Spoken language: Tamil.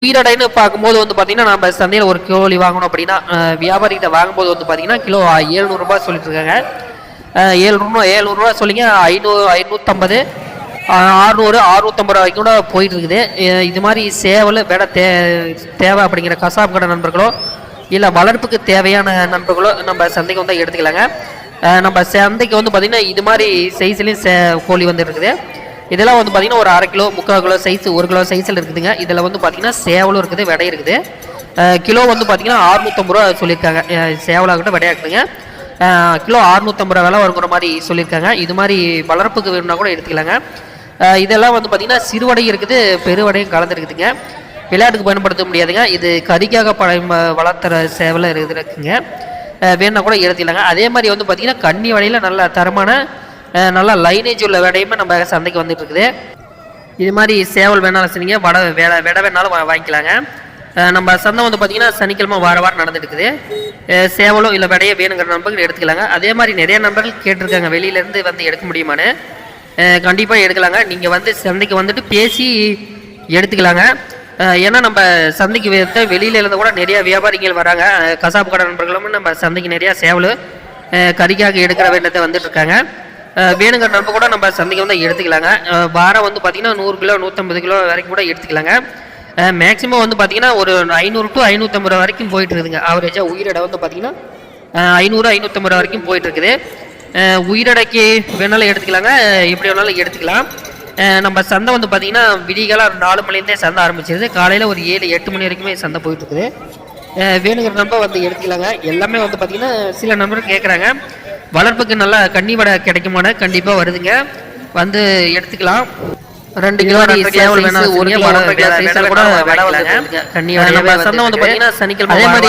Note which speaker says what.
Speaker 1: உயிரடைன்னு பார்க்கும்போது வந்து பார்த்தீங்கன்னா நம்ம சந்தையில் ஒரு கோழி வாங்கணும் அப்படின்னா வியாபாரிகிட்ட வாங்கும்போது வந்து பார்த்தீங்கன்னா கிலோ 700 ரூபாய் சொல்லிட்டு இருக்காங்க. 700 சொல்லிங்க 550 600 650 வரைக்கும் கூட போயிட்டு இருக்குது. இது மாதிரி சேவல் விட தேவை அப்படிங்கிற கசாப்பு கடை நண்பர்களோ இல்லை வளர்ப்புக்கு தேவையான நண்பர்களோ நம்ம சந்தைக்கு வந்து எடுத்துக்கலாங்க. நம்ம சந்தைக்கு வந்து பார்த்திங்கன்னா இது மாதிரி சைஸ்லேயும் கோழி வந்து இருக்குது. இதெல்லாம் வந்து பார்த்திங்கன்னா ஒரு 1/2 கிலோ 3/4 கிலோ சைஸ் 1 கிலோ சைஸில் இருக்குதுங்க. இதில் வந்து பார்த்திங்கன்னா சேவலும் இருக்குது விடை இருக்குது. கிலோ வந்து பார்த்திங்கன்னா 650 ரூபா சொல்லியிருக்காங்க. சேவலாகட்டும் விடையாகட்டுங்க கிலோ 650 ரூபா விலை வருங்கிற மாதிரி சொல்லியிருக்காங்க. இது மாதிரி வளர்ப்புக்கு வேணும்னா கூட எடுத்துக்கலாங்க. இதெல்லாம் வந்து பார்த்திங்கன்னா சிறுவடையும் இருக்குது பெருவடையும் கலந்துருக்குதுங்க. விளையாட்டுக்கு பயன்படுத்த முடியாதுங்க. இது கறிக்காக வளர்த்துற சேவலை இருக்குங்க. வேணுன்னா கூட எடுத்துக்கலாங்க. அதே மாதிரி வந்து பார்த்திங்கன்னா கன்னி வடையில் நல்ல தரமான நல்லா லைனேஜ் உள்ள விடையுமே நம்ம சந்தைக்கு வந்துட்டு இருக்குது. இது மாதிரி சேவல் வேணாலும் சரிங்க விடை வேணாலும் வாங்கிக்கலாங்க. நம்ம சந்தை வந்து பார்த்திங்கன்னா சனிக்கிழமை வாரம் நடந்துட்டு இருக்குது. சேவலும் இல்லை விடையே வேணுங்கிற நண்பர்கள் எடுத்துக்கலாங்க. அதே மாதிரி நிறைய நண்பர்கள் கேட்டிருக்காங்க வெளியிலேருந்து வந்து எடுக்க முடியுமான்னு. கண்டிப்பாக எடுக்கலாங்க. நீங்கள் வந்து சந்தைக்கு வந்துட்டு பேசி எடுத்துக்கலாங்க. ஏன்னா நம்ம சந்தைக்கு வெளியில இருந்து கூட நிறைய வியாபாரிகள் வராங்க. கசாப்பு கடை நண்பர்களும் நம்ம சந்தைக்கு நிறையா சேவல் கறிக்காக எடுக்கிற வேண்டத்தை வந்துட்டு இருக்காங்க. வேணுங்கிற நண்பர் கூட நம்ம சந்தைக்கு வந்து எடுத்துக்கலாங்க. வாரம் வந்து பார்த்திங்கன்னா 100 கிலோ 150 கிலோ வரைக்கும் கூட எடுத்துக்கலாங்க. மேக்ஸிமம் வந்து பார்த்திங்கன்னா ஒரு 500 to 550 ரூபா வரைக்கும் போயிட்டு இருக்குதுங்க. ஆவரேஜாக உயிரிடை வந்து பார்த்திங்கன்னா 500 550 ரூபா வரைக்கும் போயிட்டு இருக்குது. உயிரிடைக்கு வேணாலும் எடுத்துக்கலாங்க, எப்படி வேணாலும் எடுத்துக்கலாம். நம்ம சந்தை வந்து பார்த்திங்கன்னா விடிகாலம் 4 மணிலேருந்தே சந்தை ஆரம்பிச்சிருது. காலையில் ஒரு 7-8 மணி வரைக்குமே சந்தை போயிட்டுருக்குது. வேணுங்கிற நம்பர் வந்து எடுத்துக்கலாங்க. எல்லாமே வந்து பார்த்திங்கன்னா சில நம்பர் கேட்குறாங்க வளர்ப்புக்கு நல்லா கன்னி வடை கிடைக்குமான கண்டிப்பாக வருதுங்க. வந்து எடுத்துக்கலாம். 2 கிலோ சேவல் வேணாலும் 1 கிலோ கூட கன்னி வடை சந்தை வந்து பார்த்திங்கன்னா சனிக்கிழமை அதே மாதிரி